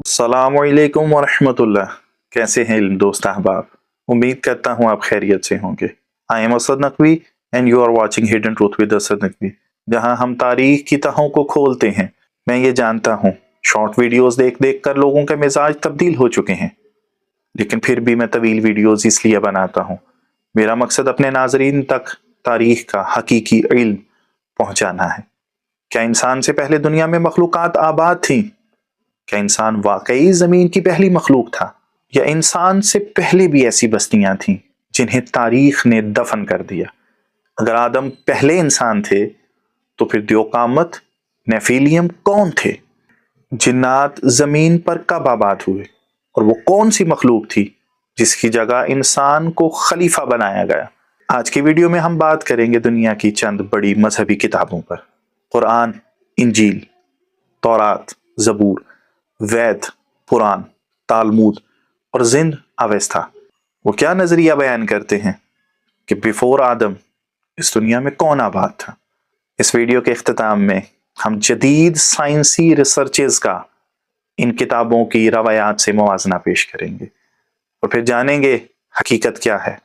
अस्सलाम वालेकुम वरहमतुल्लाह। कैसे हैं दोस्त अहबाब? उम्मीद करता हूँ आप खैरियत से होंगे। I am Asad Naqvi and you are watching Hidden Truth with Asad Naqvi, जहाँ हम तारीख की तहों को खोलते हैं। मैं ये जानता हूँ शॉर्ट वीडियोस देख देख कर लोगों के मिजाज तब्दील हो चुके हैं, लेकिन फिर भी मैं तवील वीडियोस इसलिए बनाता हूँ। मेरा मकसद अपने नाजरीन तक तारीख का हकीकी इल्म पहुँचाना है। क्या इंसान से पहले दुनिया में मखलूकात आबाद थी? क्या इंसान वाकई जमीन की पहली मखलूक था, या इंसान से पहले भी ऐसी बस्तियां थीं जिन्हें तारीख ने दफन कर दिया? अगर आदम पहले इंसान थे तो फिर द्योकामत नेफिलियम कौन थे? जिन्नात जमीन पर कब आबाद हुए, और वो कौन सी मखलूक थी जिसकी जगह इंसान को खलीफा बनाया गया? आज की वीडियो में हम बात करेंगे दुनिया की चंद बड़ी मजहबी किताबों पर। कुरान, इंजील, तौरात, जबूर, वेद, पुराण, तालमूद और जिंद अवेस्ता। वो क्या नजरिया बयान करते हैं कि बिफोर आदम इस दुनिया में कौन आबाद था। इस वीडियो के इख्तिताम में हम जदीद साइंसी रिसर्चेस का इन किताबों की रवायात से मुवाजना पेश करेंगे और फिर जानेंगे हकीकत क्या है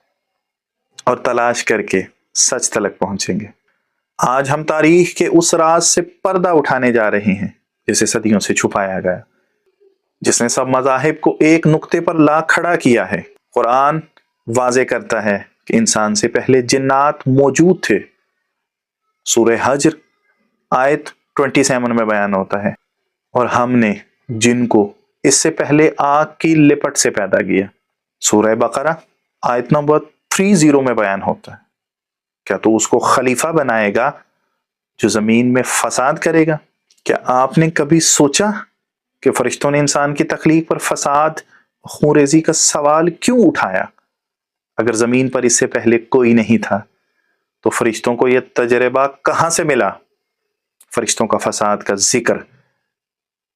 और तलाश करके सच तलक पहुंचेंगे। आज हम तारीख के उस राज से पर्दा उठाने जा रहे हैं जिसे सदियों से छुपाया गया, जिसने सब मज़ाहिब को एक नुक्ते पर ला खड़ा किया है। कुरान वाज़े करता है कि इंसान से पहले जिन्नात मौजूद थे। सूरह हज्र आयत 27 में बयान होता है, और हमने जिनको इससे पहले आग की लिपट से पैदा किया। सूरह बकरा आयत नंबर 30 में बयान होता है, क्या तो उसको खलीफा बनाएगा जो जमीन में फसाद करेगा? क्या आपने कभी सोचा कि फरिश्तों ने इंसान की तख्लीक पर फसाद, खूरेजी का सवाल क्यों उठाया? अगर जमीन पर इससे पहले कोई नहीं था तो फरिश्तों को यह तजर्बा कहां से मिला? फरिश्तों का फसाद का जिक्र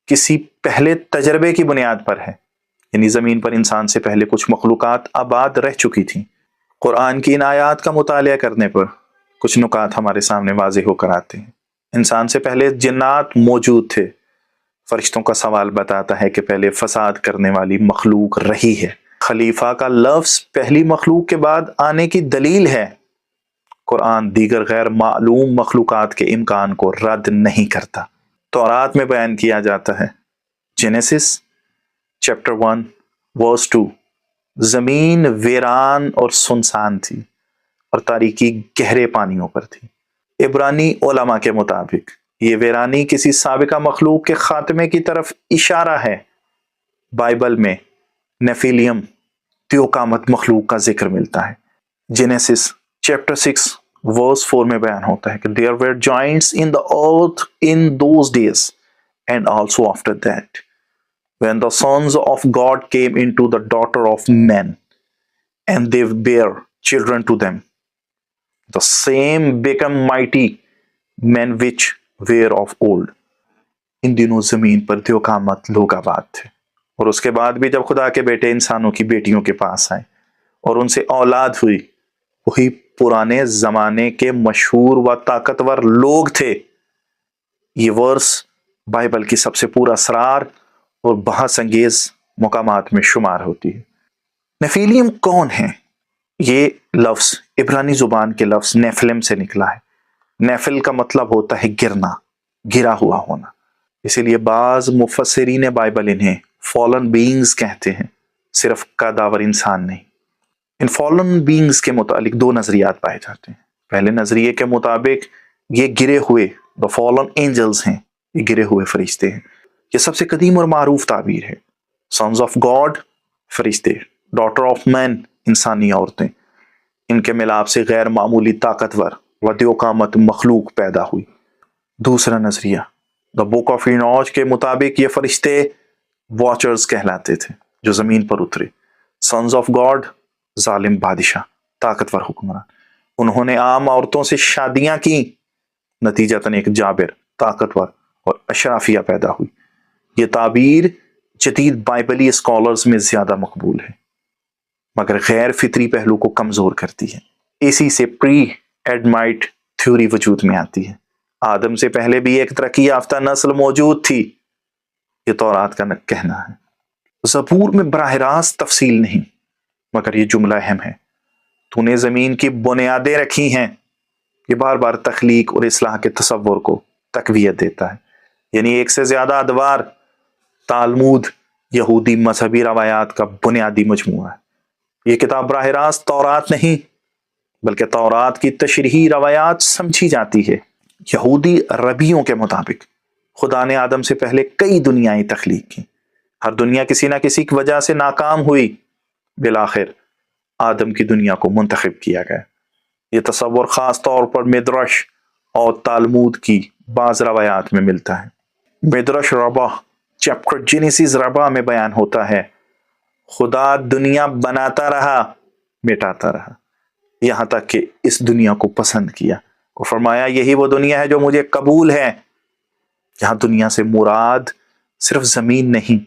किसी पहले तजर्बे की बुनियाद पर है, यानी जमीन पर इंसान से पहले कुछ मखलूकात आबाद रह चुकी थी। कुरान की इन आयात का मुतालिया करने पर कुछ नुकात हमारे सामने वाज़ेह होकर आते हैं। इंसान से पहले जिन्नात मौजूद थे। फरिश्तों का सवाल बताता है कि पहले फसाद करने वाली मखलूक रही है। खलीफा का लफ्ज पहली मखलूक के बाद आने की दलील है। कुरान दीगर गैर मालूम मखलूकात के इम्कान को रद्द नहीं करता। तौरात में बयान किया जाता है, जेनेसिस चैप्टर 1 वर्स 2, जमीन वीरान और सुनसान थी और तारीकी गहरे पानियों पर थी। इब्रानी उलमा के मुताबिक ये वीरानी किसी साबिका मखलूक के खात्मे की तरफ इशारा है। बाइबल में नेफिलियम त्योकामत मखलूक का जिक्र मिलता है। जेनेसिस चैप्टर 6 वर्स 4 में बयान होता है कि there were giants in the earth in those days and also after that when the sons of God came into the daughter of men and they bare children to them, the same become mighty men which were of old। इन दिनों जमीन पर द्योकामत लोग आबाद थे, और उसके बाद भी जब खुदा के बेटे इंसानों की बेटियों के पास आए और उनसे औलाद हुई, वही पुराने जमाने के मशहूर व ताकतवर लोग थे। ये वर्स बाइबल की सबसे पूरा असरार और बहस अंगेज मुकामात में शुमार होती है। नेफिलियम कौन है? ये लफ्ज इब्रानी जुबान के लफ्ज नेफिलिम से निकला है। नेफिल का मतलब होता है गिरना, गिरा हुआ होना। इसीलिए बाज मुफस्सिरीन बाइबल इन्हें फॉलन बीइंग्स कहते हैं, सिर्फ कदावर इंसान नहीं। इन फॉलन बीइंग्स के मुतालिक दो नजरियात पाए जाते हैं। पहले नजरिए के मुताबिक ये गिरे हुए द फॉलन एंजल्स हैं, ये गिरे हुए फरिश्ते हैं। ये सबसे कदीम और मारूफ ताबीर है। सन्स ऑफ गॉड फरिश्ते, डॉटर ऑफ मैन इंसानी औरतें, इनके मिलाप से गैर मामूली ताकतवर व द्योकामत मखलूक पैदा हुई। दूसरा नजरिया द बुक ऑफ इनॉज के मुताबिक ये फरिश्ते वॉचर्स कहलाते थे जो जमीन पर उतरे। सन्स ऑफ गॉड जालिम बादशाह, ताकतवर हुक्मरान। उन्होंने आम औरतों से शादियां की, नतीजतन एक जाबिर, ताकतवर और अशराफिया पैदा हुई। ये ताबीर जदीद बाइबली स्कॉलर्स में ज्यादा मकबूल है, मगर गैर फितरी पहलू को कमजोर करती है। इसी से प्री एडमाइट थ्योरी वजूद में आती है। आदम से पहले भी एक तरक्की याफ्ता नस्ल मौजूद थी। یہ تورات کا کہنا ہے۔ زبور میں براہ راست تفصیل نہیں، مگر یہ جملہ اہم ہے، تو نے زمین کی بنیادیں رکھی ہیں۔ یہ بار بار تخلیق اور اصلاح کے تصور کو تقویت دیتا ہے، یعنی ایک سے زیادہ ادوار۔ تالمود یہودی مذہبی روایات کا بنیادی مجموعہ ہے۔ یہ کتاب براہ راست تورات نہیں، بلکہ تورات کی تشریحی روایات سمجھی جاتی ہے۔ یہودی ربیوں کے مطابق خدا نے آدم سے پہلے کئی دنیایں تخلیق کی، ہر دنیا کسی نہ کسی کی وجہ سے ناکام ہوئی، بالآخر آدم کی دنیا کو منتخب کیا گیا۔ یہ تصور خاص طور پر مدرش اور تالمود کی بعض روایات میں ملتا ہے۔ مدرش ربا چیپٹر جینیسیس ربا میں بیان ہوتا ہے، خدا دنیا بناتا رہا، مٹاتا رہا، یہاں تک کہ اس دنیا کو پسند کیا اور فرمایا یہی وہ دنیا ہے جو مجھے قبول ہے۔ یہاں دنیا سے مراد صرف زمین نہیں،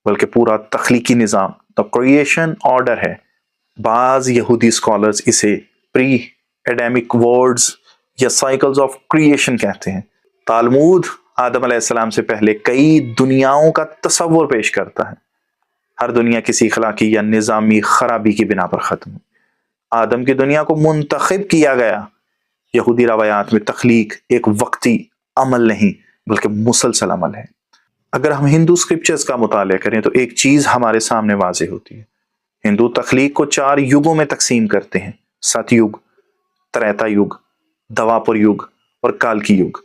بلکہ پورا تخلیقی نظام، دا کریشن آرڈر ہے۔ بعض یہودی اسکالرز اسے پری ایڈیمک ورڈز یا سائیکلز آف کریشن کہتے ہیں۔ تالمود آدم علیہ السلام سے پہلے کئی دنیاؤں کا تصور پیش کرتا ہے، ہر دنیا کسی اخلاقی یا نظامی خرابی کی بنا پر ختم ہوئی۔ آدم کی دنیا کو منتخب کیا گیا۔ یہودی روایات میں تخلیق ایک وقتی عمل نہیں بلکہ مسلسل عمل ہے۔ اگر ہم ہندو اسکرپچرز کا مطالعہ کریں تو ایک چیز ہمارے سامنے واضح ہوتی ہے۔ ہندو تخلیق کو 4 یگوں میں تقسیم کرتے ہیں: ست یگ، تریتا یگ، دوابر یگ اور کالکی یگ۔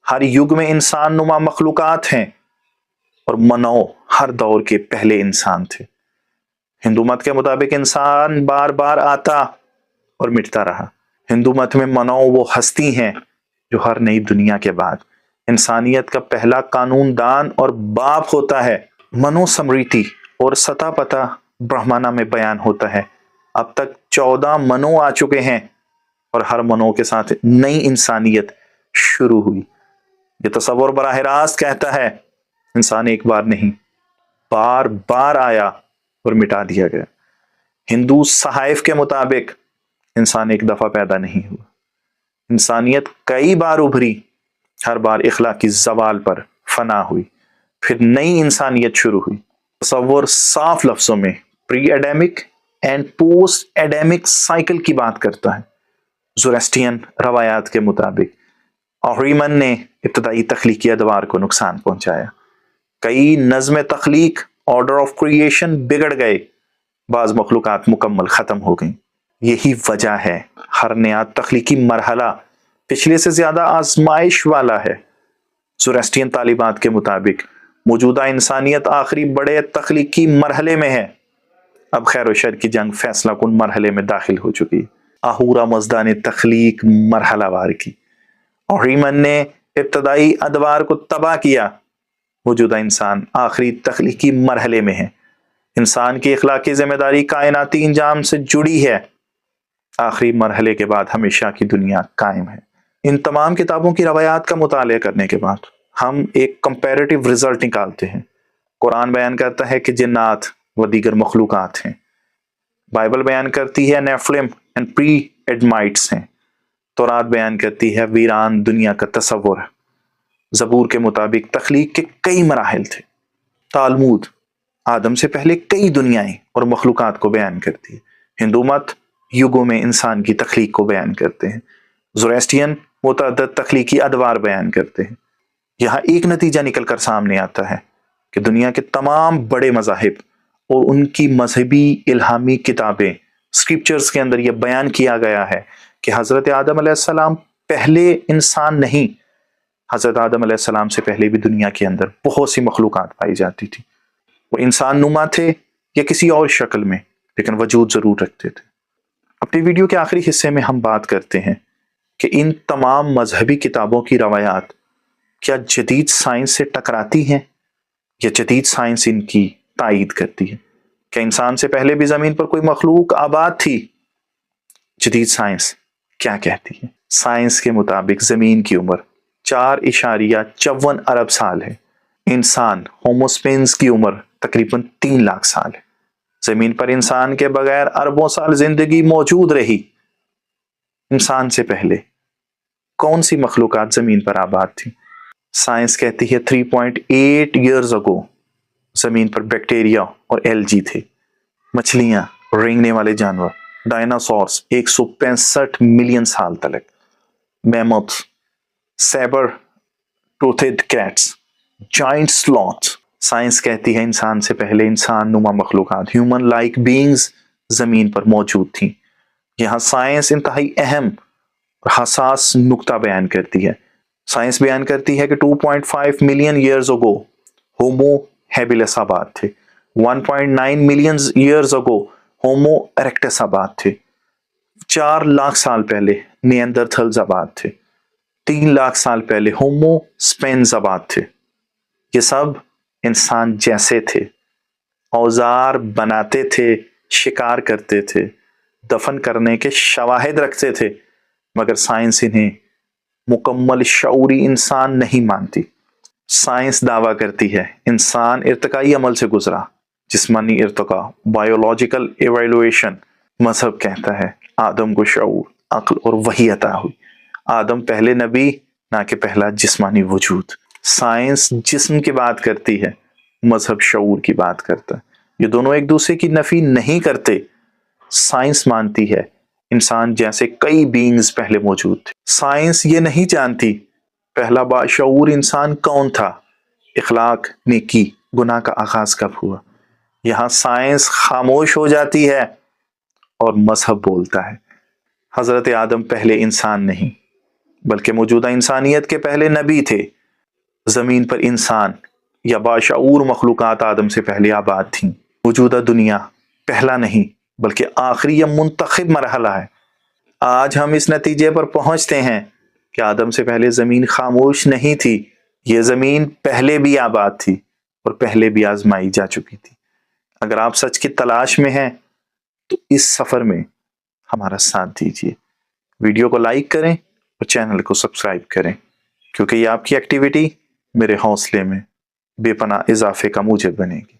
ہر یگ میں انسان نما مخلوقات ہیں، اور منو ہر دور کے پہلے انسان تھے۔ ہندو مت کے مطابق انسان بار بار آتا اور مٹتا رہا۔ ہندو مت میں منو وہ ہستی ہیں جو ہر نئی دنیا کے بعد انسانیت کا پہلا قانون دان اور باپ ہوتا ہے۔ منو سمریتی اور ستا پتا برہمانہ میں بیان ہوتا ہے، اب تک 14 منو آ چکے ہیں اور ہر منو کے ساتھ نئی انسانیت شروع ہوئی۔ یہ تصور براہ راست کہتا ہے انسان ایک بار نہیں، بار بار آیا اور مٹا دیا گیا۔ ہندو صحائف کے مطابق انسان ایک دفعہ پیدا نہیں ہوا، انسانیت کئی بار ابھری، ہر بار اخلاقی زوال پر فنا ہوئی، پھر نئی انسانیت شروع ہوئی۔ تصور صاف لفظوں میں پری ایڈیمک اینڈ پوسٹ ایڈیمک سائیکل کی بات کرتا ہے۔ زورسٹین روایات کے مطابق اہریمن نے ابتدائی تخلیقی ادوار کو نقصان پہنچایا، کئی نظم تخلیق آرڈر آف کریشن بگڑ گئے، بعض مخلوقات مکمل ختم ہو گئیں۔ یہی وجہ ہے ہر نیا تخلیقی مرحلہ پچھلے سے زیادہ آزمائش والا ہے۔ زورسٹین تعلیمات کے مطابق موجودہ انسانیت آخری بڑے تخلیقی مرحلے میں ہے، اب خیر و شر کی جنگ فیصلہ کن مرحلے میں داخل ہو چکی۔ آہورا مزدا نے تخلیق مرحلہ وار کی، اہریمن نے ابتدائی ادوار کو تباہ کیا۔ موجودہ انسان آخری تخلیقی مرحلے میں ہے، انسان کی اخلاقی ذمہ داری کائناتی انجام سے جڑی ہے، آخری مرحلے کے بعد ہمیشہ کی دنیا قائم ہے۔ ان تمام کتابوں کی روایات کا مطالعہ کرنے کے بعد ہم ایک کمپیریٹیو رزلٹ نکالتے ہیں۔ قرآن بیان کرتا ہے کہ جنات و دیگر مخلوقات ہیں، بائبل بیان کرتی ہے نیفلم اینڈ پری ایڈمائٹس ہیں، تورات بیان کرتی ہے ویران دنیا کا تصور ہے، زبور کے مطابق تخلیق کے کئی مراحل تھے، تالمود آدم سے پہلے کئی دنیایں اور مخلوقات کو بیان کرتی ہے، ہندو مت یگوں میں انسان کی تخلیق کو بیان کرتے ہیں، زورسٹین متعدد تخلیقی ادوار بیان کرتے ہیں۔ یہاں ایک نتیجہ نکل کر سامنے آتا ہے کہ دنیا کے تمام بڑے مذاہب اور ان کی مذہبی الہامی کتابیں اسکرپچرز کے اندر یہ بیان کیا گیا ہے کہ حضرت آدم علیہ السلام پہلے انسان نہیں، حضرت آدم علیہ السلام سے پہلے بھی دنیا کے اندر بہت سی مخلوقات پائی جاتی تھی، وہ انسان نما تھے یا کسی اور شکل میں، لیکن وجود ضرور رکھتے تھے۔ اپنی ویڈیو کے آخری حصے میں ہم بات کرتے ہیں کہ ان تمام مذہبی کتابوں کی روایات کیا جدید سائنس سے ٹکراتی ہیں یا جدید سائنس ان کی تائید کرتی ہے؟ کیا انسان سے پہلے بھی زمین پر کوئی مخلوق آباد تھی؟ جدید سائنس کیا کہتی ہے؟ سائنس کے مطابق زمین کی عمر 4.54 ارب سال ہے، انسان ہوموسپینز کی عمر تقریباً 3 لاکھ سال ہے۔ زمین پر انسان کے بغیر اربوں سال زندگی موجود رہی۔ انسان سے پہلے کون سی مخلوقات زمین پر آباد تھی؟ साइंस कहती है 3.8 ईयर्स अगो जमीन पर बैक्टीरिया और एल्गी थे, मछलियां, रेंगने वाले जानवर, डायनासोर्स 165 मिलियन साल तक, mammoths, Saber toothed cats, giant sloth. Science कहती है इंसान से पहले इंसान नुमा मखलूकात, ह्यूमन लाइक बीइंग्स जमीन पर मौजूद थी। यहाँ साइंस इंतहाई अहम और हसास नुक्ता बयान करती है। साइंस बयान करती है कि 2.5 million years ago Homo habilis आबाद थे, 1.9 मिलियन ईयर्स अगो होमो इरेक्टस आबाद थे, 4 लाख साल पहले निएंडरथल्स आबाद थे, 3 लाख साल पहले होमो स्पेंस आबाद थे। ये सब इंसान जैसे थे, औजार बनाते थे, शिकार करते थे, दफन करने के शवाहिद रखते थे, मगर साइंस इन्हें मुकम्मल शऊरी इंसान नहीं मानती। साइंस दावा करती है इंसान इर्तिकाई अमल से गुजरा, जिस्मानी इर्तिका, बायोलॉजिकल एवेल्युएशन। मजहब कहता है आदम को शऊर, अक्ल और वही अता हुई। आदम पहले नबी, ना कि पहला जिस्मानी वजूद। साइंस जिस्म की बात करती है, मजहब शऊर की बात करता है। ये दोनों एक दूसरे की नफी नहीं करते। साइंस मानती है इंसान जैसे कई बीइंग्स पहले मौजूद थे। साइंस ये नहीं जानती पहला बाशऊर इंसान कौन था, इखलाक, नेकी, गुनाह का आगाज कब हुआ। यहाँ साइंस खामोश हो जाती है और मजहब बोलता है हजरत आदम पहले इंसान नहीं बल्कि मौजूदा इंसानियत के पहले नबी थे। जमीन पर इंसान या बाशऊर मखलूकात आदम से पहले आबाद थीं। मौजूदा दुनिया पहला नहीं बल्कि आखिरी या मुंतखब मरहला है। आज हम इस नतीजे पर पहुंचते हैं कि आदम से पहले जमीन खामोश नहीं थी, ये जमीन पहले भी आबाद थी और पहले भी आजमाई जा चुकी थी। अगर आप सच की तलाश में हैं तो इस सफर में हमारा साथ दीजिए। वीडियो को लाइक करें और चैनल को सब्सक्राइब करें, क्योंकि ये आपकी एक्टिविटी मेरे हौसले में बेपनाह इजाफे का मूजब बनेगी।